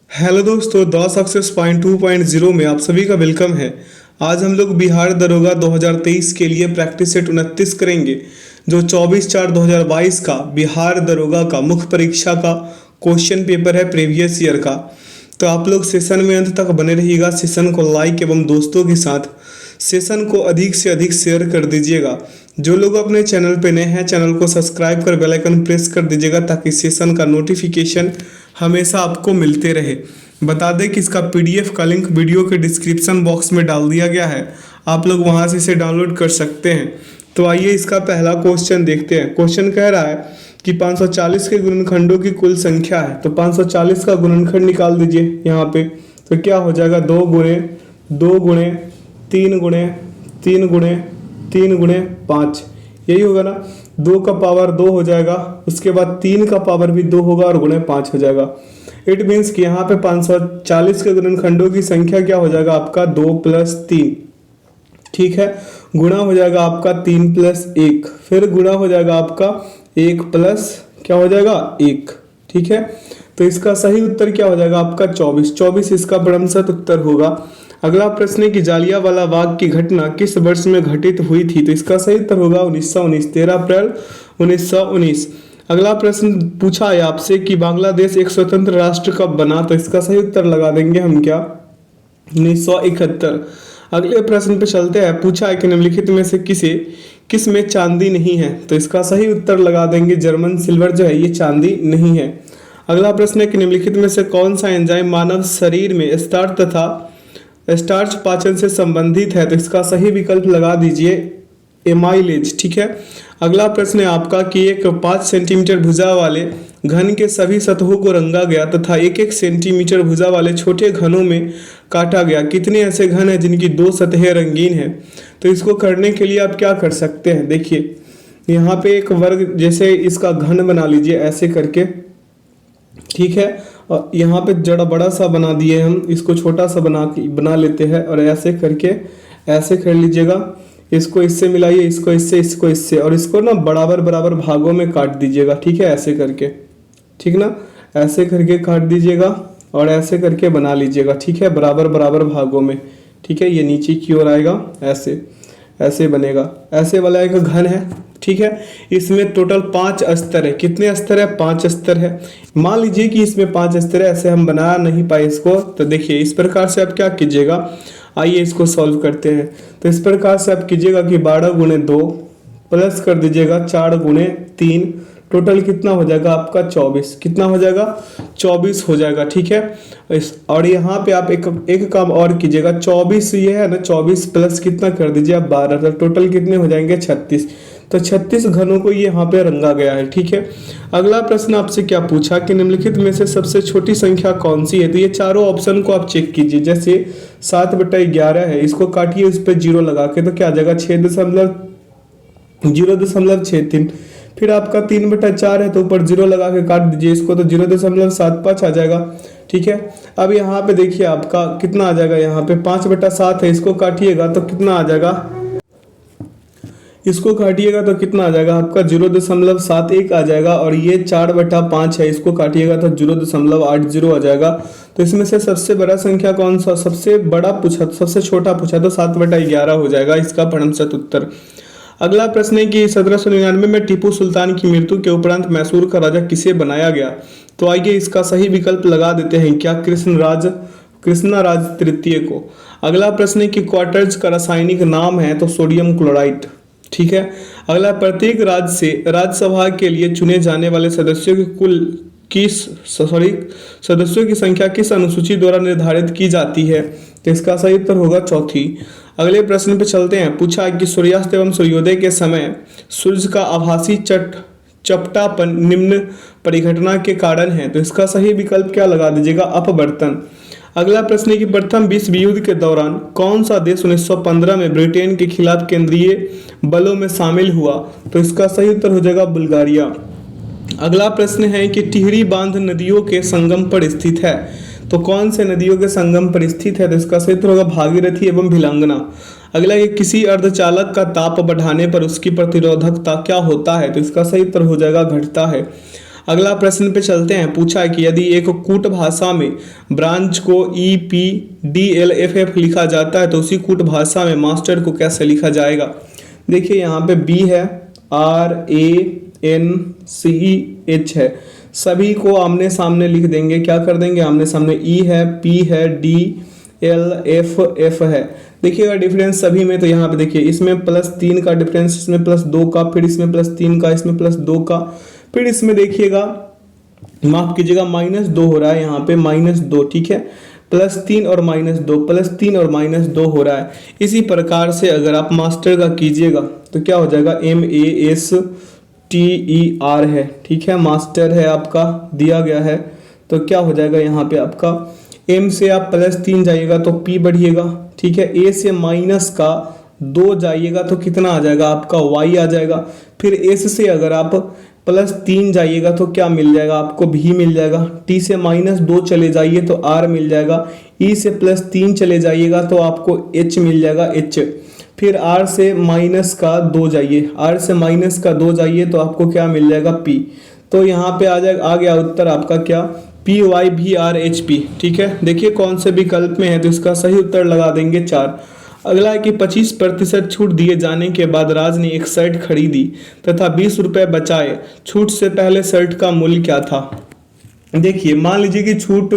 Hello दोस्तों, the success point 2.0 में आप सभी का वेलकम है। आज हम लोग बिहार दरोगा 2023 के लिए प्रैक्टिस सेट 29 करेंगे, जो 24/4/2022 का बिहार दरोगा का मुख्य परीक्षा का क्वेश्चन पेपर है प्रीवियस ईयर का। तो आप लोग सेशन में अंत तक बने रहिएगा। सेशन को लाइक एवं दोस्तों के साथ सेशन को अधिक से अधिक शेयर कर दीजिएगा। जो लोग अपने चैनल पे नए हैं, चैनल को सब्सक्राइब कर बेल आइकन प्रेस कर दीजिएगा ताकि सेशन का नोटिफिकेशन हमेशा आपको मिलते रहे। बता दें कि इसका पीडीएफ का लिंक वीडियो के डिस्क्रिप्शन बॉक्स में डाल दिया गया है, आप लोग वहां से इसे डाउनलोड कर सकते हैं। तो आइए इसका पहला क्वेश्चन देखते हैं। क्वेश्चन कह रहा है कि 540 के गुणनखंडों की कुल संख्या है। तो 540 का गुणनखंड निकाल दीजिए यहाँ पे। तो क्या हो जाएगा, 2 गुणे 2 गुणे 3 गुणे 3 गुणे 3 गुणे 5, यही होगा ना। 2 का पावर 2 हो जाएगा, उसके बाद 3 का पावर भी 2 होगा और गुणे 5 हो जाएगा। इट मीन्स कि यहाँ पे 540 के गुणनखंडों की संख्या क्या हो जाएगा आपका, 2 + 3, ठीक है। गुणा हो जाएगा आपका 3 + 1, फिर गुणा हो जाएगा आपका 1 प्लस क्या हो जाएगा 1, ठीक है। तो इसका सही उत्तर क्या हो जाएगा आपका 24 इसका ब्रह्मशत उत्तर होगा। अगला प्रश्न है कि जालियांवाला बाग की घटना किस वर्ष में घटित हुई थी। तो इसका सही उत्तर होगा 1919, 13 अप्रैल 1919। अगला प्रश्न पूछा है आपसे कि बांग्लादेश एक स्वतंत्र राष्ट्र कब बना। तो इसका सही उत्तर लगा देंगे हम क्या, 1971। अगले प्रश्न पे चलते हैं। पूछा है कि निम्नलिखित में से किस में चांदी नहीं है। तो इसका सही उत्तर लगा देंगे जर्मन सिल्वर जो है ये चांदी नहीं है। अगला प्रश्न है कि निम्नलिखित में से कौन सा एंजाइम मानव शरीर में स्टार्च पाचन से संबंधित है। तो इसका सही विकल्प लगा दीजिए एमाइलेज, ठीक है। अगला प्रश्न है आपका कि एक 5 सेंटीमीटर भुजा वाले घन के सभी सतहों को रंगा गया तथा 1-1 सेंटीमीटर भुजा वाले छोटे घनों में काटा गया। कितने ऐसे घन हैं जिनकी 2 सतहें रंगीन हैं। तो इसको करने के लिए आप क्या कर सकते हैं, देखिए यहाँ पे एक वर्ग जैसे इसका घन बना लीजिए ऐसे करके, ठीक है। और यहाँ पे जड़ा बड़ा सा बना दिए हम, इसको छोटा सा बना लेते हैं और ऐसे करके ऐसे कर लीजिएगा। इसको इससे मिलाइए, इसको इससे और इसको ना बराबर बराबर भागों में काट दीजिएगा, ठीक है। ऐसे करके, ठीक ना, ऐसे करके काट दीजिएगा और ऐसे करके बना लीजिएगा, ठीक है, बराबर बराबर भागों में, ठीक है। ये नीचे की ओर आएगा, ऐसे बनेगा। ऐसे वाला एक घन है, ठीक है। इसमें टोटल 5 स्तर है। कितने स्तर है, 5 स्तर है। मान लीजिए कि इसमें 5 स्तर है, ऐसे हम बना नहीं पाए इसको। तो देखिए इस प्रकार से आप क्या कीजिएगा, आइए इसको सॉल्व करते हैं। तो इस प्रकार से आप कीजिएगा कि 12 गुणे 2 प्लस कर दीजिएगा 4 गुणे 3, टोटल कितना हो जाएगा आपका 24। कितना हो जाएगा, 24 हो जाएगा, ठीक है। और यहाँ पे आप एक काम और कीजिएगा, 24 ये है ना, 24 प्लस कितना कर दीजिए आप 12, तो टोटल कितने हो जाएंगे 36। तो 36 घनों को ये यहाँ पे रंगा गया है, ठीक है। अगला प्रश्न आपसे क्या पूछा कि निम्नलिखित में से सबसे छोटी संख्या कौन सी है। तो ये चारों ऑप्शन को आप चेक कीजिए। जैसे 7/11 है, इसको काटिए उस पर 0 लगा के, तो क्या आ जाएगा 0.63। फिर आपका 3/4 है, तो ऊपर 0 लगा के काट दीजिए इसको, तो 0.75 आ जाएगा, ठीक है। अब यहाँ पे देखिए आपका कितना आ जाएगा, यहाँ पे 5/7 है, इसको काटिएगा तो कितना आ जाएगा, इसको काटिएगा तो कितना आ जाएगा आपका 0.71 आ जाएगा। और ये 4/5 है, इसको काटिएगा तो 0.80 आ जाएगा। तो इसमें से सबसे बड़ा संख्या कौन सा, सबसे बड़ा पूछा, सबसे छोटा पूछा, तो 7/11 हो जाएगा इसका ब्रह्मशत उत्तर। अगला प्रश्न है कि 1799 में टीपू सुल्तान की मृत्यु के उपरांत मैसूर का राजा किसे बनाया गया। तो आइए इसका सही विकल्प लगा देते हैं, क्या कृष्णराज तृतीय को। अगला प्रश्न है कि क्वार्टर्ज का रासायनिक नाम है, तो सोडियम क्लोराइड, ठीक है। अगला, प्रत्येक राज्य से राज्यसभा के लिए चुने जाने वाले सदस्यों की संख्या किस अनुसूची द्वारा निर्धारित की जाती है। तो इसका सही उत्तर होगा 4थी। अगले प्रश्न पे चलते हैं। पूछा है कि सूर्यास्त एवं सूर्योदय के समय सूर्य का आभासी चपटापन निम्न परिघटना के कारण है। तो इसका सही विकल्प क्या लगा दीजिएगा, अपवर्तन। अगला प्रश्न है कि प्रथम विश्व युद्ध के दौरान कौन सा देश 1915 में ब्रिटेन के खिलाफ केंद्रीय बलों में शामिल हुआ। तो इसका सही उत्तर हो जाएगा बुल्गारिया। अगला प्रश्न है कि टिहरी बांध नदियों के संगम पर स्थित है। तो कौन से नदियों के संगम पर स्थित है। तो इसका सही उत्तर होगा भागीरथी एवं भिलंगना। अगला ये किसी अर्धचालक का ताप बढ़ाने पर उसकी प्रतिरोधकता क्या होता है। तो इसका सही उत्तर हो जाएगा घटता है। अगला प्रश्न पे चलते हैं। पूछा है कि यदि एक कूट भाषा में ब्रांच को EPDLFF लिखा जाता है तो उसी कूट भाषा में मास्टर को कैसे लिखा जाएगा। देखिए यहाँ पे B है, RANCH है, सभी को आमने सामने लिख देंगे। क्या कर देंगे आमने सामने, E है, P है, DLFF है। देखिएगा डिफरेंस सभी में, तो यहाँ पे देखिए इसमें +3 का डिफरेंस, इसमें +2 का, फिर इसमें +3 का, इसमें +2 का, फिर इसमें देखिएगा माफ कीजिएगा -2 हो रहा है, यहाँ पे -2, ठीक है, +3 और -2, +3 और -2 हो रहा है। इसी प्रकार से अगर आप मास्टर का कीजिएगा तो क्या हो जाएगा, MASTER है, ठीक है, मास्टर है आपका दिया गया है। तो क्या हो जाएगा यहाँ पे आपका M से आप +3 जाइएगा तो P बढ़िएगा, ठीक है, A से -2 जाइएगा तो कितना आ जाएगा आपका Y आ जाएगा। फिर S से अगर आप +3 जाइएगा तो क्या मिल जाएगा आपको, V मिल जाएगा। T से -2 चले जाइए तो R मिल जाएगा। E से +3 चले जाइएगा तो आपको H मिल जाएगा, H। फिर R से -2 जाइए, R से -2 जाइए तो आपको क्या मिल जाएगा, P। तो यहाँ पे आ जाएगा, आ गया उत्तर आपका क्या, PYVRHP, ठीक है। देखिए कौन से विकल्प में है तो इसका सही उत्तर लगा देंगे 4। अगला है कि 25% छूट दिए जाने के बाद राज ने एक शर्ट खरीदी तथा 20 रुपए बचाए, छूट से पहले शर्ट का मूल्य क्या था। देखिए मान लीजिए कि छूट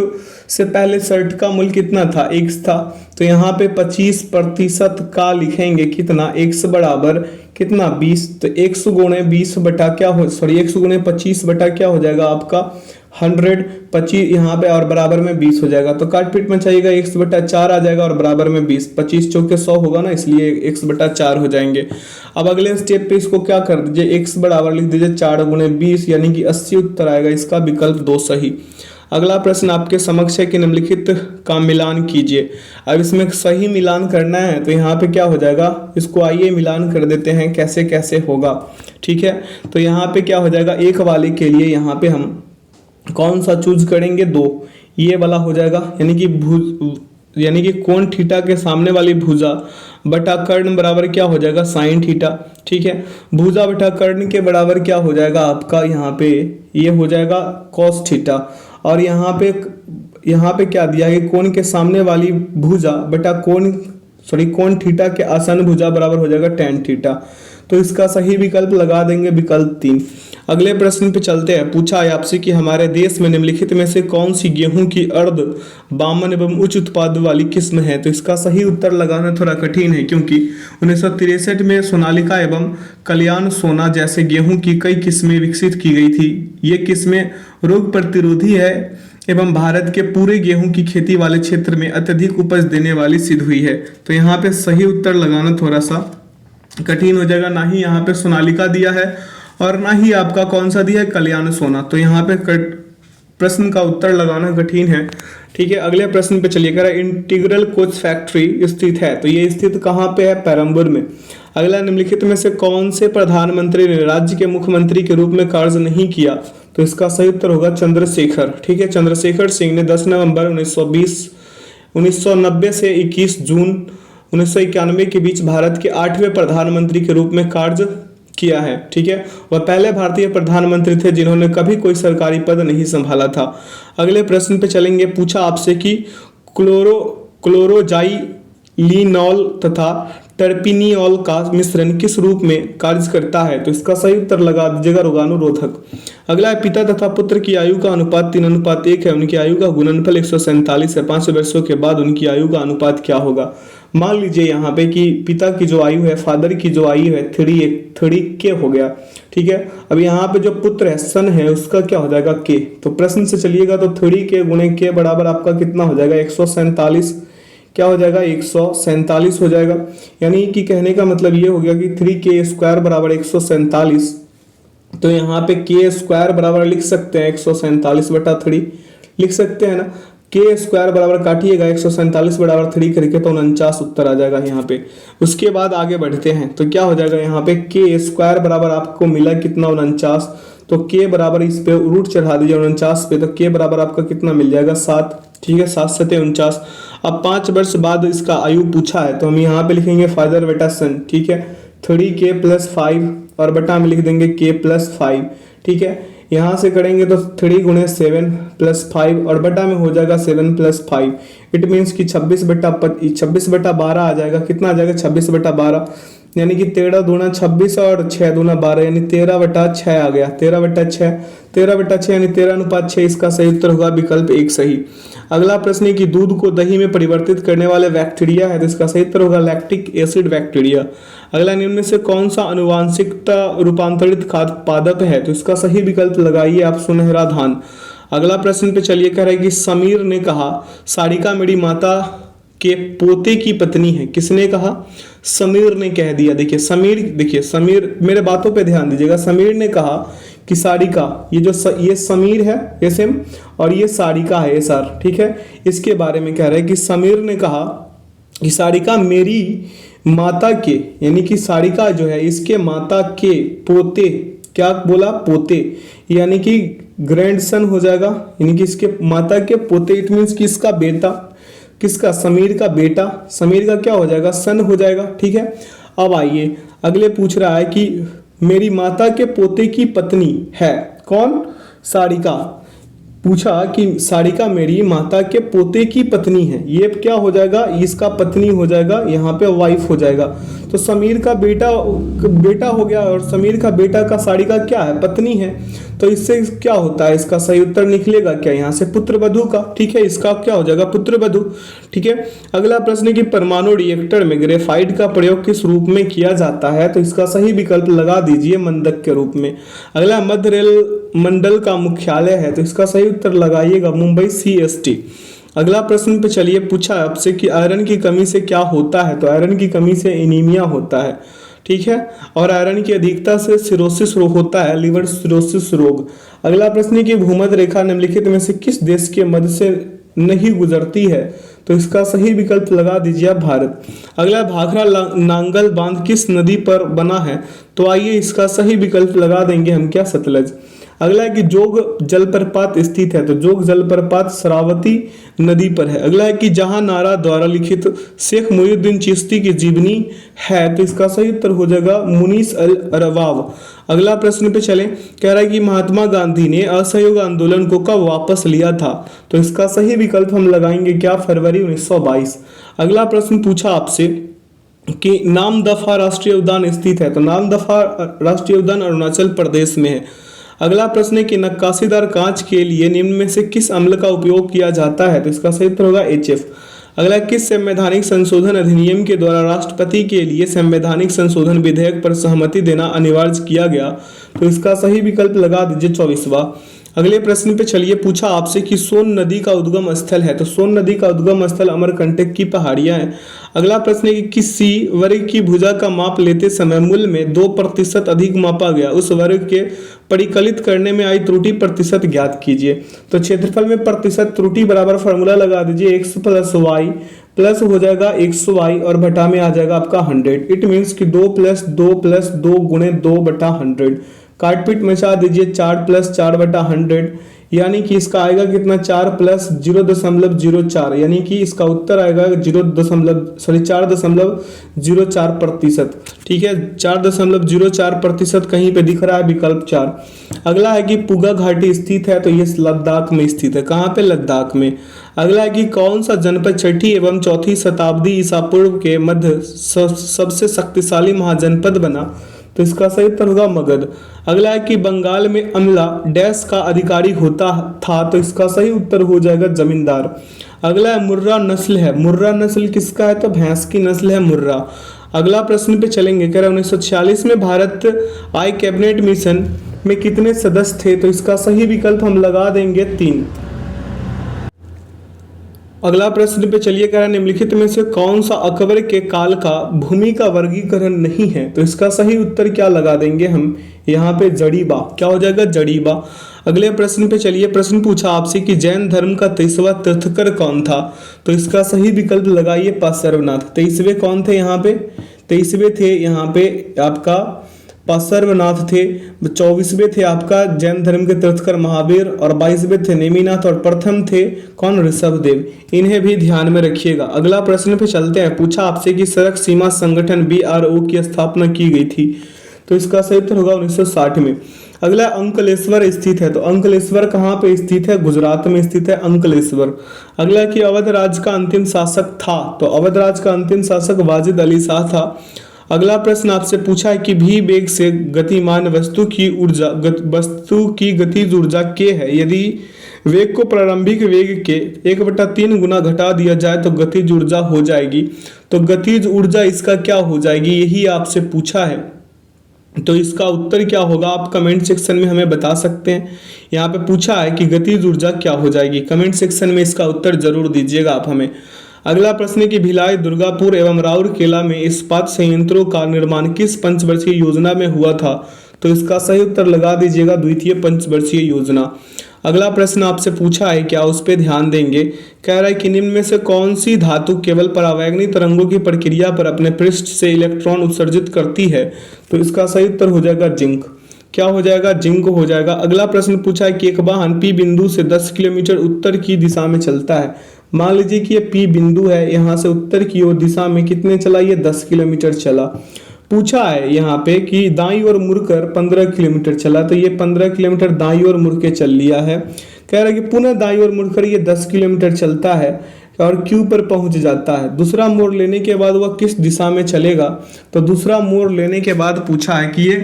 से पहले शर्ट का मूल्य कितना था, X था, तो यहाँ पे 25% का लिखेंगे कितना, X बराबर कितना 20, तो 100 गुणे 20 बटा क्या हो, सॉरी 100 गुणे 25 बटा क्या हो जाएगा आपका 100, 25 यहाँ पे और बराबर में 20 हो जाएगा। तो काट पीट में चाहिएगा, 1/4 आ जाएगा और बराबर में 20, 25 चौके 100 होगा ना, इसलिए 1/4 हो जाएंगे। अब अगले स्टेप पे इसको क्या कर दीजिए, x बराबर लिख दीजिए 4 गुणे 20 यानी कि 80 उत्तर आएगा, इसका विकल्प 2 सही। अगला प्रश्न आपके समक्ष है कि निम्नलिखित का मिलान कीजिए। अब इसमें सही मिलान करना है तो यहाँ पे क्या हो जाएगा, इसको आइए मिलान कर देते हैं कैसे कैसे होगा, ठीक है। तो यहाँ पे क्या हो जाएगा, एक वाले के लिए यहाँ पे हम कौन सा चूज करेंगे, 2, ये वाला हो जाएगा, यानी कि कोण थीटा के सामने वाली भुजा बटा कर्ण बराबर क्या हो जाएगा, साइन थीटा, ठीक है। भुजा बटा कर्ण के बराबर क्या हो जाएगा आपका, यहाँ पे ये हो जाएगा कॉस थीटा, और यहाँ पे क्या दिया है, कोण के सामने वाली भुजा बटा कोण थीटा के आसन भुजा बराबर हो जाएगा tan थीटा। तो इसका सही विकल्प लगा देंगे विकल्प 3। अगले प्रश्न पे चलते हैं। पूछा है आपसे कि हमारे देश में निम्नलिखित में से कौन सी गेहूं की अर्ध बामन एवं उच्च उत्पाद वाली किस्म है। तो इसका सही उत्तर लगाना थोड़ा कठिन है, क्योंकि 1963 में सोनालिका एवं कल्याण सोना जैसे गेहूं की कई किस्में विकसित की गई थी। ये किस्में रोग प्रतिरोधी है एवं भारत के पूरे गेहूं की खेती वाले क्षेत्र में अत्यधिक उपज देने वाली सिद्ध हुई है। तो यहाँ पे सही उत्तर लगाना थोड़ा सा कठिन हो जाएगा। ना ही यहाँ पे सोनालिका दिया है और ना ही आपका कौन सा दिया है, कल्याण सोना। तो यहाँ पे प्रश्न का उत्तर लगाना कठिन है, ठीक है। अगले प्रश्न पे चलिए, कह रहा है इंटीग्रल कोच फैक्ट्री स्थित है, तो ये स्थित कहाँ पे है, पेरम्बूर में। अगला, निम्नलिखित में से कौन से प्रधानमंत्री ने राज्य के मुख्यमंत्री के रूप में कार्य नहीं किया। तो इसका सही उत्तर होगा चंद्रशेखर, ठीक है। चंद्रशेखर सिंह ने 10 नवंबर 1990 से 21 जून 1991 के बीच भारत के 8वें प्रधानमंत्री के रूप में कार्य किया है, ठीक है। वह पहले भारतीय प्रधानमंत्री थे जिन्होंने कभी कोई सरकारी पद नहीं संभाला था। अगले प्रश्न पे चलेंगे। पूछा आपसे कि क्लोरोजाइलिनॉल तथा टर्पिनियोल का मिश्रण किस रूप में कार्य करता है। तो इसका सही उत्तर लगा दीजिएगा रोगाणुरोधक। अगला है, पिता तथा पुत्र की आयु का अनुपात 3:1 है, उनकी आयु का गुणनफल 147 है, 5 वर्षों के बाद उनकी आयु का अनुपात क्या होगा। मान लीजिए यहाँ पे कि पिता की जो आयु है, फादर की जो आयु है 3 हो गया, ठीक है। अब यहाँ पे जो पुत्र है, सन है, उसका क्या हो जाएगा के। तो प्रश्न से चलिएगा तो 3 गुणे के बराबर आपका कितना हो जाएगा, 147, क्या हो जाएगा 147 हो जाएगा। यानी कि कहने का मतलब ये हो गया कि 3k² बराबर 147। तो यहाँ पे k² बराबर लिख सकते हैं 147/3 लिख सकते हैं ना। k² बराबर काटिएगा 147 बराबर 3 करके तो 49 उत्तर आ जाएगा यहाँ पे। उसके बाद आगे बढ़ते हैं तो क्या हो जाएगा, यहाँ पे k² बराबर आपको मिला कितना 49। तो k बराबर इस पे रूट चढ़ा दीजिए 49 पे, तो k बराबर आपका कितना मिल जाएगा 7, ठीक है, 7 7 49। अब 5 वर्ष बाद इसका आयु पूछा है तो हम यहाँ पे लिखेंगे फादर बेटा सन, ठीक है। 3k + 5 और बटा में लिख देंगे k + 5, ठीक है। यहाँ से करेंगे तो 3 गुणे 7 प्लस 5 और बटा में हो जाएगा 7 प्लस 5। इट मीन्स कि 26/12 आ जाएगा। कितना आ जाएगा? 26/12, यानी कि 13 दूना 26 और 6 दूना 12, यानी 13/6 आ गया। 13/6 यानी 13:6 इसका सही उत्तर होगा विकल्प 1 सही। अगला प्रश्न है कि दूध को दही में परिवर्तित करने वाले बैक्टीरिया है, तो इसका सही उत्तर होगा लैक्टिक एसिड बैक्टीरिया। अगला, निम्न में से कौन सा आनुवांशिकता रूपांतरित खाद्य पादप है, तो इसका सही विकल्प लगाइए आप सुनहरा धान। अगला प्रश्न पे चलिए, कह रहा है कि समीर ने कहा सारिका मेरी माता के पोते की पत्नी है। किसने कहा? समीर ने कह दिया। देखिए समीर, मेरे बातों पे ध्यान दीजिएगा। समीर ने कहा कि सारिका, ये समीर है SM और ये सारिका है SR, ठीक है। इसके बारे में कह रहा है कि समीर ने कहा कि सारिका मेरी माता के, यानी कि सारिका जो है इसके माता के पोते, क्या बोला? पोते, यानी कि ग्रैंडसन हो जाएगा, यानी कि इसके माता के पोते। इट मीन्स कि इसका बेटा, किसका? समीर का बेटा। समीर का क्या हो जाएगा? सन हो जाएगा, ठीक है। अब आइए अगले, पूछ रहा है कि मेरी माता के पोते की पत्नी है कौन? सारिका। पूछा कि सारिका मेरी माता के पोते की पत्नी है, ये क्या हो जाएगा? इसका पत्नी हो जाएगा, यहाँ पे वाइफ हो जाएगा। तो समीर का बेटा हो गया और समीर का बेटा का सारिका क्या है? पत्नी है। तो इससे क्या होता है? इसका सही उत्तर निकलेगा क्या? यहाँ से पुत्रवधू का, ठीक है। इसका क्या हो जाएगा? पुत्रवधू, ठीक है। अगला प्रश्न है कि परमाणु रिएक्टर में ग्रेफाइट का प्रयोग किस रूप में किया जाता है, तो इसका सही विकल्प लगा दीजिए मंदक के रूप में। अगला, मध्य रेल मंडल का मुख्यालय है, तो इसका सही उत्तर लगाइएगा मुंबई CST। अगला प्रश्न पे चलिए, पूछा आपसे कि आयरन की कमी से क्या होता है, तो आयरन की कमी से एनीमिया होता है, ठीक है। और आयरन की अधिकता से सिरोसिस रोग होता है, लिवर सिरोसिस रोग। अगला प्रश्न है कि भूमध्य रेखा निम्नलिखित में से किस देश के मध्य से नहीं गुजरती है, तो इसका सही विकल्प लगा दीजिए आप भारत। अगला, भाखड़ा नांगल बांध किस नदी पर बना है, तो आइए इसका सही विकल्प लगा देंगे हम, क्या? सतलज। अगला है कि जोग जलप्रपात स्थित है, तो जोग जलप्रपात शरावती नदी पर है। अगला है कि जहां नारा द्वारा लिखित शेख मुहिउद्दीन चिश्ती की जीवनी है, तो इसका सही उत्तर हो जाएगा मुनीस अल रवाव। अगला प्रश्न पे चलें, कह रहा है कि महात्मा गांधी ने असहयोग आंदोलन को कब वापस लिया था, तो इसका सही विकल्प हम लगाएंगे क्या? फरवरी 1922। अगला प्रश्न पूछा आपसे कि नामदफा राष्ट्रीय उद्यान स्थित है, तो नामदफा राष्ट्रीय उद्यान अरुणाचल प्रदेश में है। अगला प्रश्न है कि नक्काशीदार कांच के लिए निम्न में से किस अम्ल का उपयोग किया जाता है, तो इसका सही उत्तर होगा HF। अगला, किस संवैधानिक संशोधन अधिनियम के द्वारा राष्ट्रपति के लिए संवैधानिक संशोधन विधेयक पर सहमति देना अनिवार्य किया गया, तो इसका सही विकल्प लगा दीजिए 24वां। अगले प्रश्न पे चलिए, पूछा आपसे कि सोन नदी का उद्गम स्थल है, तो सोन नदी का उद्गम स्थल अमरकंटक की पहाड़ियां हैं। अगला प्रश्न है कि किसी वर्ग की भुजा का माप लेते समय मूल में 2% अधिक मापा गया, उस वर्ग के परिकलित करने में आई त्रुटि प्रतिशत ज्ञात कीजिए। तो क्षेत्रफल में प्रतिशत त्रुटि बराबर फॉर्मूला लगा दीजिए, x + y प्लस हो जाएगा xy और बटा में आ जाएगा आपका 100। इट मीन्स कि 2 + 2 + 2 गुणे 2/100। काट पीट मचा दीजिए, 4 + 4/100, यानी कि इसका आएगा कितना? 4 + 0.04, यानी कि इसका उत्तर आएगा 4.04%, ठीक है। 4.04% कहीं पे दिख रहा है, विकल्प 4। अगला है कि पुगा घाटी स्थित है, तो ये लद्दाख में स्थित है। कहाँ पे? लद्दाख में। अगला है कि कौन सा जनपद 6ठी एवं 4ठी शताब्दी ईसा पूर्व के मध्य सबसे शक्तिशाली महाजनपद बना, तो इसका सही उत्तर होगा मगध। अगला है कि बंगाल में अमला डैश का अधिकारी होता था, तो इसका सही उत्तर हो जाएगा जमींदार। अगला है मुर्रा नस्ल है, मुर्रा नस्ल किसका है, तो भैंस की नस्ल है मुर्रा। अगला प्रश्न पे चलेंगे, कह रहे 1946 में भारत आई कैबिनेट मिशन में कितने सदस्य थे, तो इसका सही विकल्प हम लगा देंगे 3। अगला प्रश्न पे चलिए, कह रहा है निम्नलिखित में से कौन सा अकबर के काल का भूमि का वर्गीकरण नहीं है, तो इसका सही उत्तर क्या लगा देंगे हम, यहाँ पे जड़ीबा। क्या हो जाएगा? जड़ीबा। अगले प्रश्न पे चलिए, प्रश्न पूछा आपसे कि जैन धर्म का 23वां तीर्थकर कौन था, तो इसका सही विकल्प लगाइए पार्श्वनाथ। 23वें कौन थे यहाँ पे? 23वें थे यहाँ पे आपका पार्श्वनाथ थे। 24वें थे आपका जैन धर्म के तीर्थकर महावीर और 22वें थे नेमिनाथ और प्रथम थे कौन? ऋषभदेव। इन्हें भी ध्यान में रखिएगा। अगला प्रश्न पे चलते हैं, पूछा आपसे कि सड़क सीमा संगठन BRO की स्थापना की गई थी, तो इसका सही उत्तर होगा 1960 में। अगला अंकलेश्वर स्थित है, तो अंकलेश्वर कहाँ पे स्थित है? गुजरात में स्थित है अंकलेश्वर। अगला कि अवध राज्य का अंतिम शासक था, तो अवध राज्य का अंतिम शासक वाजिद अली शाह था। अगला प्रश्न आपसे पूछा है कि भी वेग से गतिमान वस्तु की गतिज ऊर्जा k है, यदि वेग को प्रारंभिक वेग के 1/3 गुना घटा दिया जाए तो गतिज ऊर्जा हो जाएगी। तो गतिज ऊर्जा इसका क्या हो जाएगी, यही आपसे पूछा है। तो इसका उत्तर क्या होगा आप कमेंट सेक्शन में हमें बता सकते हैं। यहाँ पे पूछा है कि गतिज ऊर्जा क्या हो जाएगी, कमेंट सेक्शन में इसका उत्तर जरूर दीजिएगा आप हमें। अगला प्रश्न है कि भिलाई, दुर्गापुर एवं राउरकेला में इस्पात संयंत्रों का निर्माण किस पंचवर्षीय योजना में हुआ था? तो इसका सही उत्तर लगा दीजिएगा द्वितीय पंचवर्षीय योजना। अगला प्रश्न आपसे पूछा है, क्या उस पर ध्यान देंगे। कह रहा है कि निम्न में से कौन सी धातु केवल परावैगनी तरंगों की प्रक्रिया पर अपने पृष्ठ से इलेक्ट्रॉन उत्सर्जित करती है? तो इसका सही उत्तर हो जाएगा जिंक। क्या हो जाएगा? जिंक हो जाएगा। अगला प्रश्न पूछा है कि एक वाहन पी बिंदु से 10 किलोमीटर उत्तर की दिशा में चलता है। मान लीजिए कि ये पी बिंदु है, यहाँ से उत्तर की ओर दिशा में कितने चला? ये 10 किलोमीटर चला। पूछा है यहाँ पे कि दाईं ओर मुड़कर 15 किलोमीटर चला, तो ये 15 किलोमीटर दाईं ओर मुड़ के चल लिया है। कह रहा है कि पुनः दाईं ओर मुड़कर ये 10 किलोमीटर चलता है और क्यू पर पहुंच जाता है। दूसरा मोड़ लेने के बाद वह किस दिशा में चलेगा? तो दूसरा मोड़ लेने के बाद पूछा है कि ये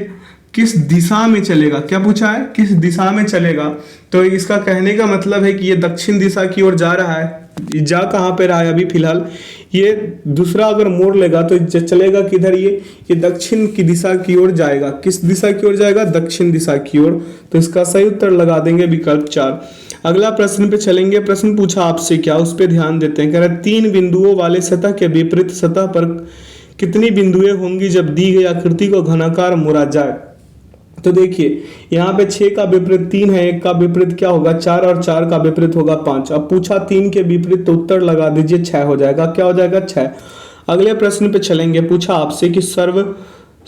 किस दिशा में चलेगा। क्या पूछा है? किस दिशा में चलेगा। तो इसका कहने का मतलब है कि ये दक्षिण दिशा की ओर जा रहा है। जा कहाँ पे रहा है अभी फिलहाल? ये दूसरा अगर मोड़ लेगा तो चलेगा किधर? ये दक्षिण की दिशा की ओर जाएगा। किस दिशा की ओर जाएगा? दक्षिण दिशा की ओर। तो इसका सही उत्तर लगा देंगे विकल्प 4। अगला प्रश्न पे चलेंगे। प्रश्न पूछा आपसे, क्या उस पर ध्यान देते हैं। कह रहा है 3 बिंदुओं वाले सतह के विपरीत सतह पर कितनी बिंदुएं होंगी जब दी गई आकृति को घनाकार मोड़ा जाए? तो देखिए यहाँ पे 6 का विपरीत 3 है, 1 का विपरीत क्या होगा? 4 और 4 का विपरीत होगा 5। अब पूछा 3 के विपरीत, तो उत्तर लगा दीजिए 6 हो जाएगा। क्या हो जाएगा? 6। अगले प्रश्न पे चलेंगे। पूछा आपसे कि सर्व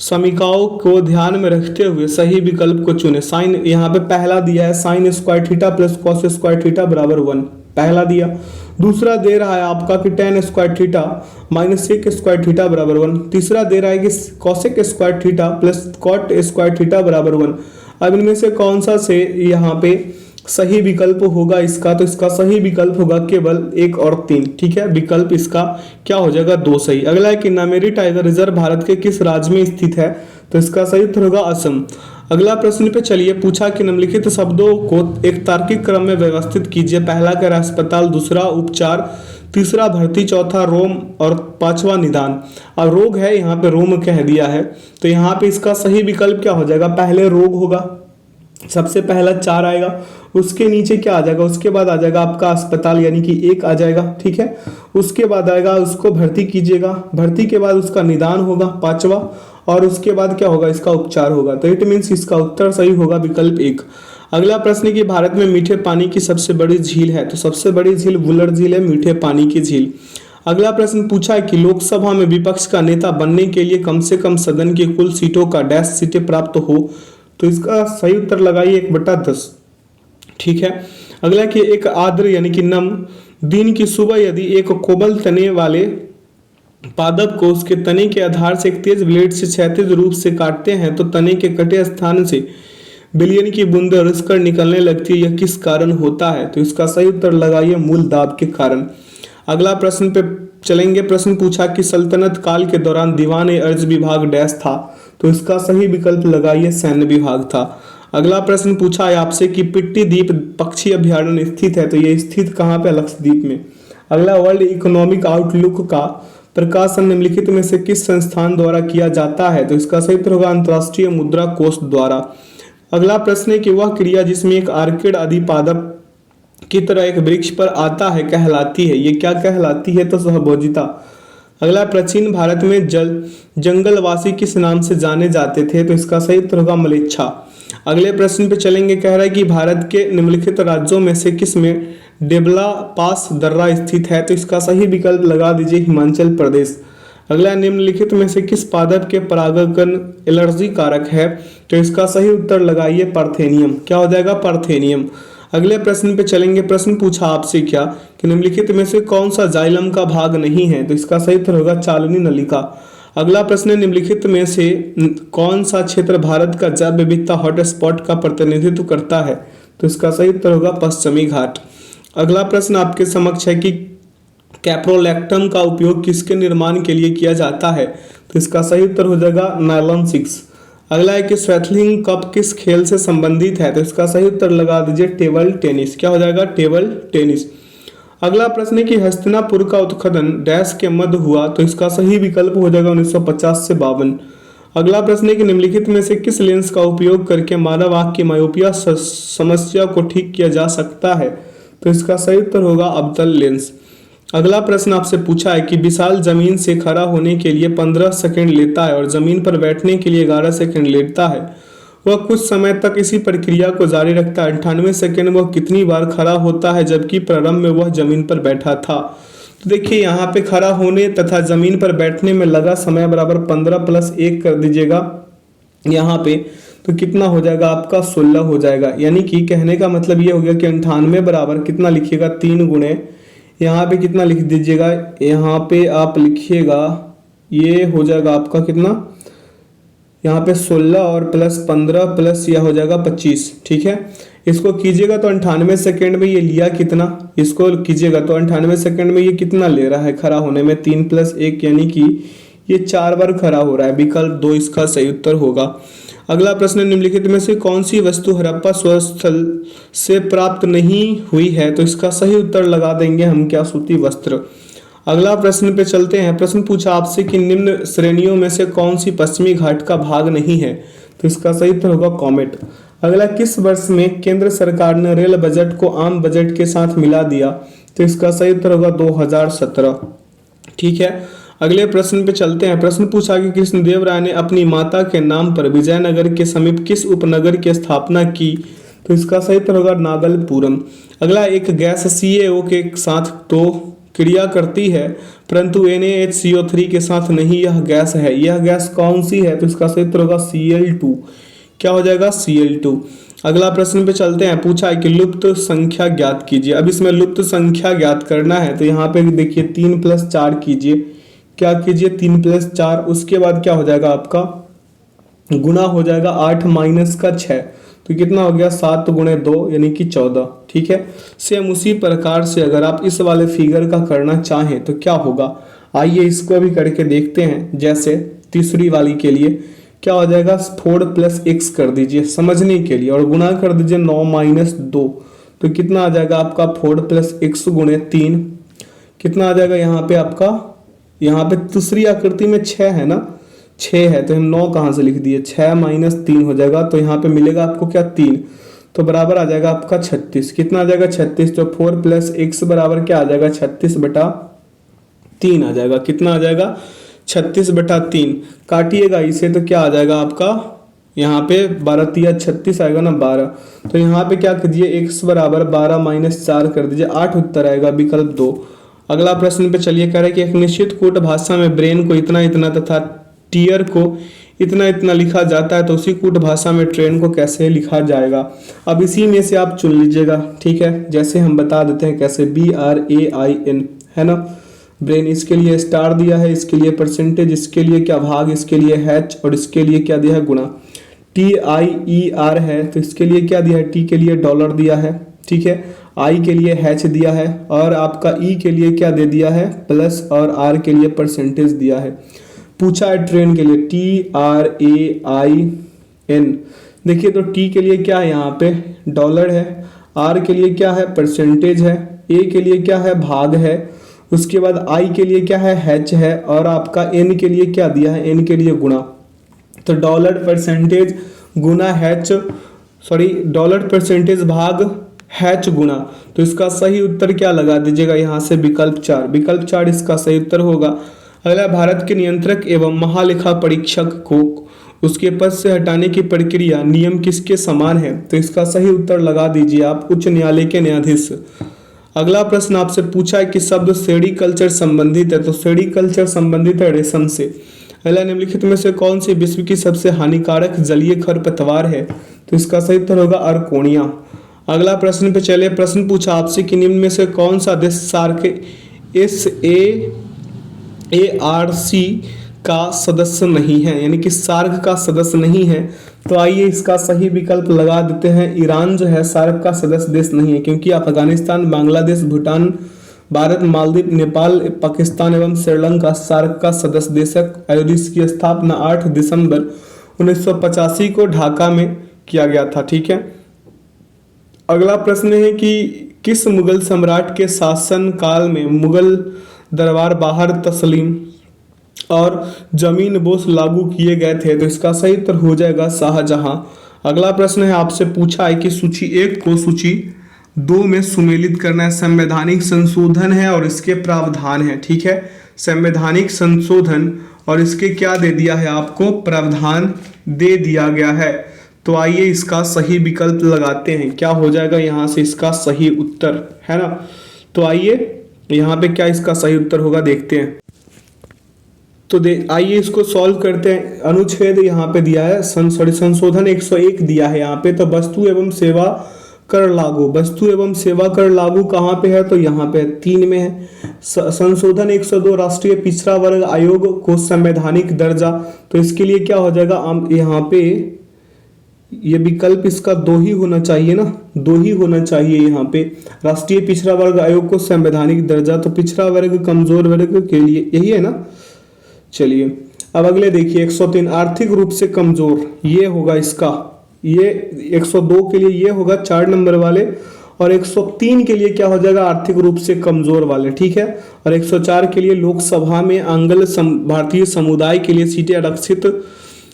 समीकरणों को ध्यान में रखते हुए सही विकल्प को चुने। साइन यहाँ पे पहला दिया है sine square theta plus cos square theta बराबर 1, पहला दिया। दूसरा दे रहा है आपका कि tan square theta minus sec square theta बराबर 1। तीसरा दे रहा है कि cosec square theta plus cot square theta बराबर 1। अब इनमें से कौन सा से यहाँ पे सही विकल्प होगा इसका? तो इसका सही विकल्प होगा केवल 1 और 3। ठीक है, विकल्प इसका क्या हो जाएगा? 2 सही। अगला है कि नामेरी टाइगर रिजर्व भारत के किस राज्य में स्थित है? तो इसका सही उत्तर होगा असम। अगला प्रश्न पे चलिए। पूछा कि निम्नलिखित शब्दों को एक तार्किक क्रम में व्यवस्थित कीजिए। पहला कह रहा है अस्पताल, दूसरा उपचार, तीसरा भर्ती, चौथा रोम और 5वां निदान। अब रोग है, यहाँ पे रोम कह दिया है, तो यहाँ पे इसका सही विकल्प क्या हो जाएगा? पहले रोग होगा, सबसे पहला 4 आएगा, उसके नीचे क्या आ जाएगा? उसके बाद आ जाएगा आपका अस्पताल यानी कि 1 आ जाएगा। ठीक है, उसके बाद आएगा उसको भर्ती कीजिएगा, भर्ती के बाद उसका निदान होगा 5वां, और उसके बाद क्या होगा? इसका उपचार होगा। तो इट मीन्स इसका उत्तर सही होगा विकल्प 1। अगला प्रश्न कि भारत में मीठे पानी की सबसे बड़ी झील है, तो सबसे बड़ी झील वुलर झील है, मीठे पानी की झील। अगला प्रश्न पूछा है कि लोकसभा में विपक्ष का नेता बनने के लिए कम से कम सदन की कुल सीटों का डैश सीटें प्राप्त हो। तो इसका सही उत्तर लगाइए 1/10। ठीक है, अगला कि एक आर्द्र यानी कि नम दिन की सुबह यदि एक कोमल तने वाले पादप को उसके तने के आधार से एक तेज ब्लेड से क्षैतिज रूप से काटते हैं तो तने के कटे स्थान से बिलियन की बूंदें रिसकर निकलने लगती है, यह किस कारण होता है? तो इसका सही उत्तर लगाइए मूल दाब के कारण। अगला प्रश्न पे चलेंगे। प्रश्न पूछा कि सल्तनत काल के दौरान दीवान अर्ज विभाग डैश था, तो इसका सही विकल्प लगाइए सैन्य विभाग था। अगला प्रश्न पूछा है आपसे कि पिट्टी द्वीप पक्षी अभ्यारण्य स्थित है, तो ये स्थित कहाँ पे? लक्षद्वीप में। अगला वर्ल्ड इकोनॉमिक आउटलुक का प्रकाशन निम्नलिखित में से किस संस्थान द्वारा किया जाता है? तो इसका सही उत्तर होगा अंतर्राष्ट्रीय मुद्रा कोष द्वारा। अगला प्रश्न है कि वह क्रिया जिसमें एक आर्किड आदि पादप की तरह एक वृक्ष पर आता है कहलाती है, ये क्या कहलाती है? तो सहभोजिता। अगला प्राचीन भारत में जंगलवासी किस नाम से जाने जाते थे? तो इसका सही उत्तर होगा मलेच्छा। अगले प्रश्न पे चलेंगे। कह रहा है कि भारत के निम्नलिखित राज्यों में से किस में डेबला पास दर्रा स्थित है? तो इसका सही विकल्प लगा दीजिए हिमाचल प्रदेश। अगला निम्नलिखित में से किस पादप के परागकण एलर्जी कारक है? तो इसका सही उत्तर लगाइए पार्थेनियम। क्या हो जाएगा? पार्थेनियम। अगले प्रश्न पे चलेंगे। प्रश्न पूछा आपसे क्या कि निम्नलिखित में से कौन सा जाइलम का भाग नहीं है? तो इसका सही उत्तर होगा चालनी नलिका। अगला प्रश्न है, निम्नलिखित में से कौन सा क्षेत्र भारत का जैव विविधता हॉटस्पॉट का प्रतिनिधित्व करता है? तो इसका सही उत्तर होगा पश्चिमी घाट। अगला प्रश्न आपके समक्ष है कि कैप्रोलैक्टम का उपयोग किसके निर्माण के लिए किया जाता है? तो इसका सही उत्तर हो जाएगा नायलॉन 6। अगला है कि स्वेटलिंग कप किस खेल से संबंधित है? तो इसका सही उत्तर लगा दीजिए टेबल टेनिस। क्या हो जाएगा? Table tennis. अगला प्रश्न है कि हस्तिनापुर का उत्खनन डैश के मध्य हुआ? तो इसका सही विकल्प हो जाएगा 1950 से 52। अगला प्रश्न है कि निम्नलिखित में से किस लेंस का उपयोग करके मानव आंख की मायोपिया समस्या को ठीक किया जा सकता है? तो इसका सही उत्तर होगा अवतल लेंस। अगला प्रश्न आपसे पूछा है कि विशाल जमीन से खड़ा होने के लिए 15 सेकंड लेता है और जमीन पर बैठने के लिए 11 सेकंड लेता है, वह कुछ समय तक इसी प्रक्रिया को जारी रखता है। 98 सेकंड में वह कितनी बार खड़ा होता है जबकि प्रारंभ में वह जमीन पर बैठा था? तो देखिए यहाँ पे खड़ा होने तथा जमीन पर बैठने में लगा समय बराबर 15 + 1 कर दीजिएगा यहाँ पे, तो कितना हो जाएगा आपका? 16 हो जाएगा। यानी कि कहने का मतलब ये हो गया कि 98 बराबर कितना लिखिएगा? 3 गुणे यहाँ पे कितना लिख दीजिएगा? यहाँ पे आप लिखिएगा, ये हो जाएगा आपका कितना? यहाँ पे 16 और प्लस 15 प्लस यह हो जाएगा 25। ठीक है, इसको कीजिएगा तो 98 सेकंड में ये लिया कितना? इसको कीजिएगा तो 98 सेकंड में ये कितना ले रहा है खड़ा होने में? 3 + 1 यानी कि ये 4 बार खड़ा हो रहा है। विकल्प 2 इसका सही उत्तर होगा। अगला प्रश्न, निम्नलिखित में से कौन सी वस्तु हड़प्पा स्थल से प्राप्त नहीं हुई है? तो इसका सही उत्तर लगा देंगे हम क्या? सूती वस्त्र। अगला प्रश्न पे चलते हैं। प्रश्न पूछा आपसे कि निम्न श्रेणियों में से कौन सी पश्चिमी घाट का भाग नहीं है? तो इसका सही उत्तर होगा कॉमेट। अगला, किस वर्ष में केंद्र सरकार ने रेल बजट को आम बजट के साथ मिला दिया? तो इसका सही उत्तर होगा 2017। ठीक है, अगले प्रश्न पे चलते हैं। प्रश्न पूछा कि कृष्णदेव राय ने अपनी माता के नाम पर विजयनगर के समीप किस उपनगर की स्थापना की? तो इसका सही उत्तर होगा नागलपुरम। अगला, एक गैस CaO के साथ तो क्रिया करती है परंतु NaHCO3 के साथ नहीं, यह गैस है, यह गैस कौन सी है? तो इसका सही उत्तर होगा Cl2। क्या हो जाएगा? Cl2। अगला प्रश्न पे चलते हैं। पूछा है कि लुप्त संख्या ज्ञात कीजिए। अब इसमें लुप्त संख्या ज्ञात करना है तो यहाँ पे देखिए 3 + 4 कीजिए। क्या कीजिए? 3 + 4। उसके बाद क्या हो जाएगा आपका? गुना हो जाएगा 8 - 6, तो कितना हो गया? 7 × 2 यानी कि 14। ठीक है, सेम उसी प्रकार से अगर आप इस वाले फिगर का करना चाहें तो क्या होगा? आइए इसको अभी करके देखते हैं। जैसे तीसरी वाली के लिए क्या हो जाएगा? 4 + x कर दीजिए समझने के लिए और गुना कर दीजिए 9 - 2, तो कितना आ जाएगा आपका? 4 + x × 3 कितना आ जाएगा यहाँ पे आपका? यहाँ पे दूसरी आकृति में 6 है ना, 6 है तो हम 9 कहाँ से लिख दिए? 6 - 3 हो जाएगा, तो यहाँ पे मिलेगा आपको क्या? 3, तो बराबर आ जाएगा आपका 36। कितना आ जाएगा? 36। तो 4 + x बराबर क्या आ जाएगा? 36/3 आ जाएगा। कितना आ जाएगा? 36/3। काटिएगा इसे तो क्या आ जाएगा आपका? यहाँ पे 12 × 36 आएगा ना, 12। तो यहाँ पे क्या कीजिए? x बराबर 12 - 4 कर दीजिए, 8 उत्तर आएगा। विकल्प 2। अगला प्रश्न पे चलिए, कह रहा है कि एक निश्चित कूट भाषा में ब्रेन को इतना इतना तथा टीयर को इतना इतना लिखा जाता है, तो उसी कूट भाषा में ट्रेन को कैसे लिखा जाएगा? अब इसी में से आप चुन लीजिएगा। ठीक है, जैसे हम बता देते हैं कैसे। BRAIN है ना, ब्रेन। इसके लिए स्टार दिया है, इसके लिए परसेंटेज, इसके लिए क्या भाग, इसके लिए H और इसके लिए क्या दिया है? गुणा। TIER है तो इसके लिए क्या दिया है? T के लिए डॉलर दिया है। ठीक है, I के लिए H दिया है और आपका E के लिए क्या दे दिया है? प्लस, और R के लिए परसेंटेज दिया है। पूछा है ट्रेन के लिए TRAIN। देखिए तो T के लिए क्या है? यहाँ पे डॉलर है, R के लिए क्या है? परसेंटेज है, A के लिए क्या है? भाग है, उसके बाद I के लिए क्या है? H है, और आपका N के लिए क्या दिया है? N के लिए गुणा। तो डॉलर परसेंटेज गुना डॉलर परसेंटेज भाग H गुणा। तो इसका सही उत्तर क्या लगा दीजिएगा यहाँ से? विकल्प 4। विकल्प 4 इसका सही उत्तर होगा। अगला, भारत के नियंत्रक एवं महालेखा परीक्षक को उसके पद से हटाने की प्रक्रिया नियम किसके समान है? तो इसका सही उत्तर लगा दीजिए आप, उच्च न्यायालय के न्यायाधीश। अगला प्रश्न आपसे पूछा है कि शब्द सेरीकल्चर संबंधित है, तो सेरीकल्चर संबंधित है रेशम से। अगला, निम्नलिखित में से कौन सी विश्व की सबसे हानिकारक जलीय खरपतवार है? तो इसका सही उत्तर होगा अर्कोनिया। अगला प्रश्न पे चले। प्रश्न पूछा आपसे कि निम्न में से कौन सा देश SAARC का सदस्य नहीं है, यानी कि सार्क का सदस्य नहीं है। तो आइए इसका सही विकल्प लगा देते हैं। ईरान जो है सार्क का सदस्य देश नहीं है, क्योंकि अफगानिस्तान, बांग्लादेश, भूटान, भारत, मालदीव, नेपाल, पाकिस्तान एवं श्रीलंका सार्क का सदस्य देश है। और इसकी स्थापना 8 दिसंबर 1985 को ढाका में किया गया था। ठीक है। अगला प्रश्न है कि किस मुगल सम्राट के शासन काल में मुगल दरबार बाहर तस्लीम और जमीन बोस लागू किए गए थे? तो इसका सही उत्तर हो जाएगा शाहजहां। अगला प्रश्न है, आपसे पूछा है कि सूची 1 को सूची 2 में सुमेलित करना है। संवैधानिक संशोधन है और इसके प्रावधान है। ठीक है, संवैधानिक संशोधन और इसके क्या दे दिया है आपको? प्रावधान दे दिया गया है। तो आइए इसका सही विकल्प लगाते हैं। क्या हो जाएगा यहाँ से इसका सही उत्तर, है ना? तो आइए यहाँ पे क्या इसका सही उत्तर होगा देखते हैं। तो आइए इसको सॉल्व करते हैं। अनुच्छेद यहाँ पे दिया है, संशोधन 101 दिया है यहाँ पे। तो वस्तु एवं सेवा कर लागू, वस्तु एवं सेवा कर लागू कहाँ पे है? तो यहाँ पे 3 में है। संशोधन 102 राष्ट्रीय पिछड़ा वर्ग आयोग को संवैधानिक दर्जा, तो इसके लिए क्या हो जाएगा? यहाँ पे ये विकल्प इसका 2 ही होना चाहिए ना, 2 ही होना चाहिए यहाँ पे। राष्ट्रीय पिछड़ा वर्ग आयोग को संवैधानिक दर्जा, तो पिछड़ा वर्ग, कमजोर वर्ग के लिए यही है ना। चलिए अब अगले देखिए 103 आर्थिक रूप से कमजोर, ये होगा इसका, ये 102 के लिए ये होगा 4 नंबर वाले, और 103 के लिए क्या हो जाएगा? आर्थिक रूप से कमजोर वाले। ठीक है। और 104 के लिए लोकसभा में आंग्ल भारतीय समुदाय के लिए सीटें आरक्षित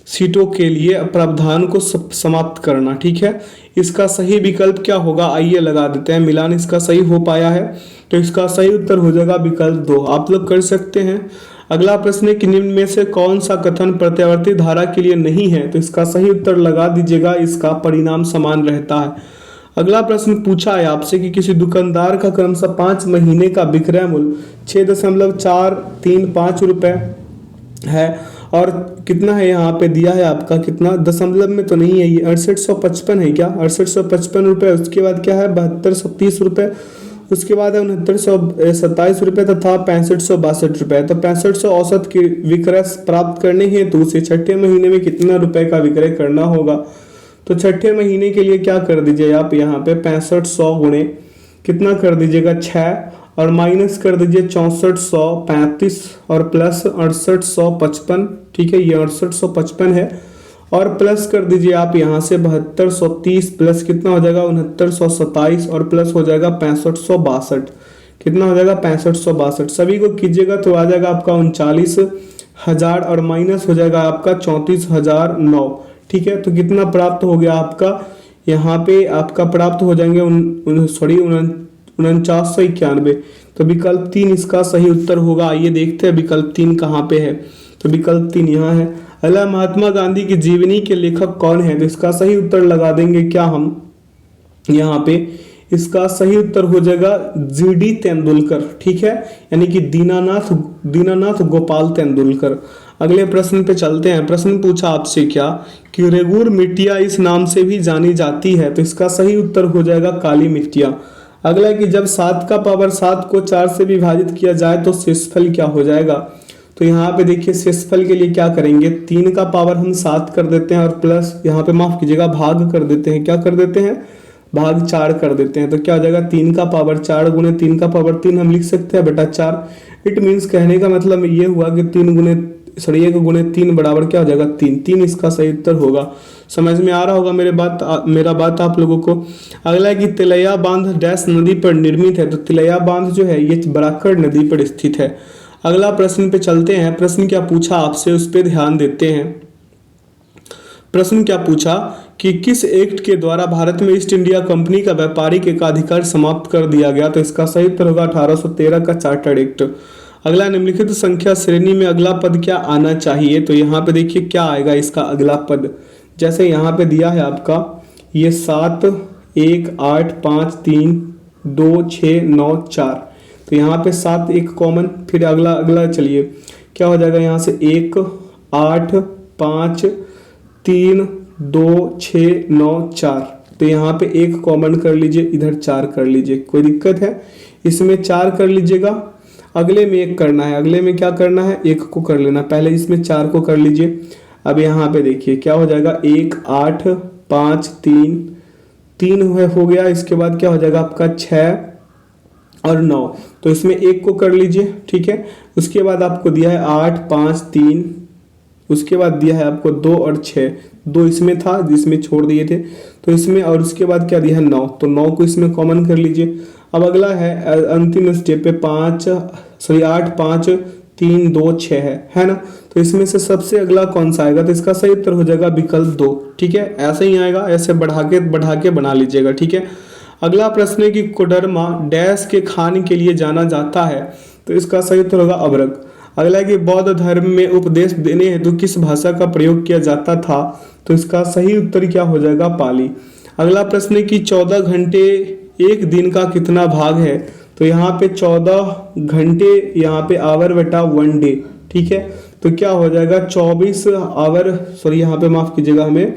सीटों के लिए प्रावधान को समाप्त करना। ठीक है। इसका सही विकल्प क्या होगा? आइए लगा देते हैं। मिलान इसका सही हो पाया है, तो इसका सही उत्तर हो जाएगा विकल्प 2। आप लोग कर सकते हैं। अगला प्रश्न है कि निम्न में से कौन सा कथन प्रत्यावर्ती धारा के लिए नहीं है? तो इसका सही उत्तर लगा दीजिएगा। इसका परिणाम समान रहता है। अगला प्रश्न पूछा है आपसे कि किसी दुकानदार का क्रमशः 5 महीने का विक्रय मूल्य 6.435 रुपए है, और कितना है यहाँ पे दिया है आपका, कितना दशमलव में तो नहीं है, ये 6855 है क्या? 6855 रुपए। उसके बाद क्या है? 7230 रुपए। उसके बाद है 6927 रुपये तथा 6562 रुपये। तो 6500 औसत की विक्रय प्राप्त करने हेतु उसे छठे महीने में कितना रुपए का विक्रय करना होगा? तो छठे महीने के लिए क्या कर दीजिए आप यहाँ पे 6500 गुणे कितना कर दीजिएगा 6, और माइनस कर दीजिए 6435 और प्लस 6855। ठीक है, ये 6855 है, और प्लस कर दीजिए आप यहाँ से 7230 प्लस कितना हो जाएगा 6927 और प्लस हो जाएगा 6562। कितना हो जाएगा 6562। सभी को कीजिएगा तो आ जाएगा आपका 39,000 और माइनस हो जाएगा आपका 34,009। ठीक है, तो कितना प्राप्त हो गया आपका? यहाँ पे आपका प्राप्त हो जाएंगे 4991। तो विकल्प 3 इसका सही उत्तर होगा। आइए देखते हैं विकल्प 3 कहाँ पे है। तो विकल्प 3 यहाँ है। अगला, महात्मा गांधी की जीवनी के लेखक कौन है? तो इसका सही उत्तर लगा देंगे क्या हम यहाँ पे? इसका सही उत्तर हो जाएगा जीडी तेंदुलकर। ठीक है, यानी कि दीनानाथ गोपाल तेंदुलकर। अगले प्रश्न पे चलते हैं। प्रश्न पूछा आपसे क्या कि रेगुर मिट्टियां इस नाम से भी जानी जाती है? तो इसका सही उत्तर हो जाएगा काली मिट्टियां। अगला कि जब 7 का पावर 7 को 4 से विभाजित किया जाए तो शेषफल क्या हो जाएगा? तो यहाँ पे देखिए शेषफल के लिए क्या करेंगे, 3 का पावर हम 7 कर देते हैं और प्लस यहाँ पे माफ कीजिएगा भाग कर देते हैं। क्या कर देते हैं? भाग 4 कर देते हैं। तो क्या हो जाएगा 3 का पावर 4 गुने 3 का पावर 3 हम लिख सकते हैं बटा 4। इट मीन्स कहने का मतलब ये हुआ कि 1 गुने 3 बराबर क्या हो जाएगा 3। इसका सही उत्तर होगा। समझ में आ रहा होगा मेरा बात आप लोगों को। अगला है कि तिलैया बांध डैश नदी पर निर्मित है? तो तिलैया बांध जो है ये बराकर नदी पर स्थित है। अगला प्रश्न पे चलते हैं। प्रश्न क्या पूछा आपसे उस पर ध्यान देते हैं। प्रश्न क्या पूछा कि किस एक्ट के द्वारा भारत में ईस्ट इंडिया कंपनी का व्यापारिक एकाधिकार समाप्त कर दिया गया? तो इसका सही उत्तर होगा 1813 का चार्टर्ड एक्ट। अगला, निम्नलिखित संख्या श्रेणी में अगला पद क्या आना चाहिए? तो यहाँ पे देखिए क्या आएगा इसका अगला पद। जैसे यहाँ पे दिया है आपका ये 7 1 8 5 3 2 6 9 4। तो यहाँ पे 7 एक कॉमन, फिर अगला चलिए क्या हो जाएगा यहाँ से 1 8 5 3 2 6 9 4। तो यहाँ पे 1 कॉमन कर लीजिए, इधर 4 कर लीजिए। कोई दिक्कत है? इसमें 4 कर लीजिएगा अगले में एक करना है, अगले में क्या करना है, एक को कर लेना। पहले इसमें 4 को कर लीजिए। अब यहाँ पे देखिए क्या हो जाएगा, 1 8 5 3 3 हो गया। इसके बाद क्या हो जाएगा आपका 6 और 9, तो इसमें एक को कर लीजिए, ठीक है। उसके बाद आपको दिया है 8 5 3, उसके बाद दिया है आपको 2 और 6, 2 इसमें था जिसमें छोड़ दिए थे, तो इसमें, और उसके बाद क्या दिया है 9, तो 9 को इसमें कॉमन कर लीजिए। अब अगला है अंतिम स्टेप पे 8 5 3 2 6 है ना। तो इसमें से सबसे अगला कौन सा आएगा, तो इसका सही उत्तर हो जाएगा विकल्प 2, ठीक है। ऐसे ही आएगा, ऐसे बढ़ा के बना लीजिएगा, ठीक है। अगला प्रश्न है कि कोडरमा डैश के खान के लिए जाना जाता है, तो इसका सही उत्तर होगा अभ्रक। अगला है कि बौद्ध धर्म में उपदेश देने हेतु किस भाषा का प्रयोग किया जाता था, तो इसका सही उत्तर क्या हो जाएगा, पाली। अगला प्रश्न है कि 14 घंटे एक दिन का कितना भाग है, तो यहाँ पे 14 घंटे, यहाँ पे आवर बटा 1 डे, ठीक है। तो क्या हो जाएगा 24 आवर, सॉरी यहाँ पे माफ कीजिएगा, हमें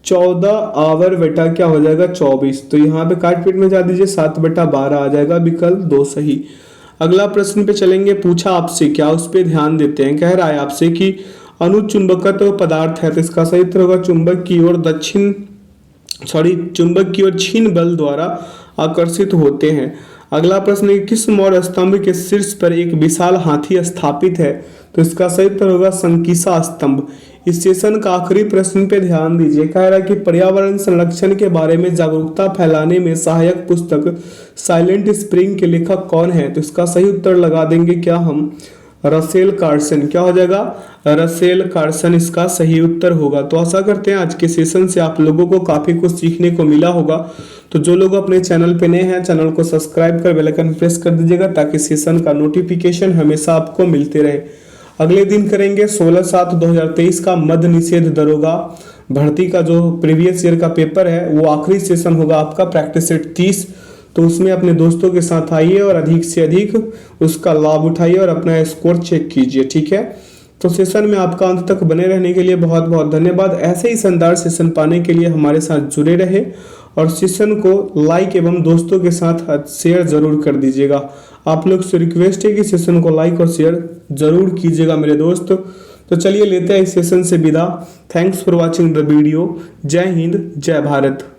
14 आवर बेटा क्या हो जाएगा 24, तो यहाँ पे काट पीट में जा दीजिए, 7 बटा 12 आ जाएगा, विकल्प 2 सही। अगला प्रश्न पे चलेंगे, पूछा आपसे क्या, उस पे ध्यान देते हैं। कह रहा है आपसे कि अनुचुंबकत्व पदार्थ है, तो इसका सही उत्तर होगा चुंबक की ओर क्षीण बल द्वारा आकर्षित होते हैं। अगला प्रश्न है किस मौर्य स्तंभ के शीर्ष पर एक विशाल हाथी स्थापित है, तो इसका सही उत्तर होगा संकीसा स्तंभ। इस सेशन का आखिरी प्रश्न पे ध्यान दीजिए। कह रहा है कि पर्यावरण संरक्षण के बारे में जागरूकता फैलाने में सहायक पुस्तक साइलेंट स्प्रिंग के लेखक कौन है, तो इसका सही उत्तर लगा देंगे क्या हम, रसेल कार्सन। क्या हो जाएगा, रसेल कार्सन इसका सही उत्तर होगा। तो आशा करते हैं आज के सेशन से आप लोगों को काफी कुछ सीखने को मिला होगा। तो जो लोग अपने चैनल पे नए हैं, चैनल को सब्सक्राइब कर बेल आइकन प्रेस कर दीजिएगा ताकि सेशन का नोटिफिकेशन हमेशा आपको मिलते रहे। अगले दिन करेंगे 16/7/2023 का मद्य निषेध दरोगा भर्ती का जो प्रीवियस ईयर का पेपर है, वो आखिरी सेशन होगा आपका प्रैक्टिस सेट 30। तो उसमें अपने दोस्तों के साथ आइए और अधिक से अधिक उसका लाभ उठाइए और अपना स्कोर चेक कीजिए, ठीक है। तो सेशन में आपका अंत तक बने रहने के लिए बहुत बहुत धन्यवाद। ऐसे ही शानदार सेशन पाने के लिए हमारे साथ जुड़े रहे और सेशन को लाइक एवं दोस्तों के साथ शेयर जरूर कर दीजिएगा। आप लोग से रिक्वेस्ट है कि सेशन को लाइक और शेयर जरूर कीजिएगा मेरे दोस्त। तो चलिए लेते हैं इस सेशन से विदा। Thanks for watching the video. जय हिंद, जय भारत।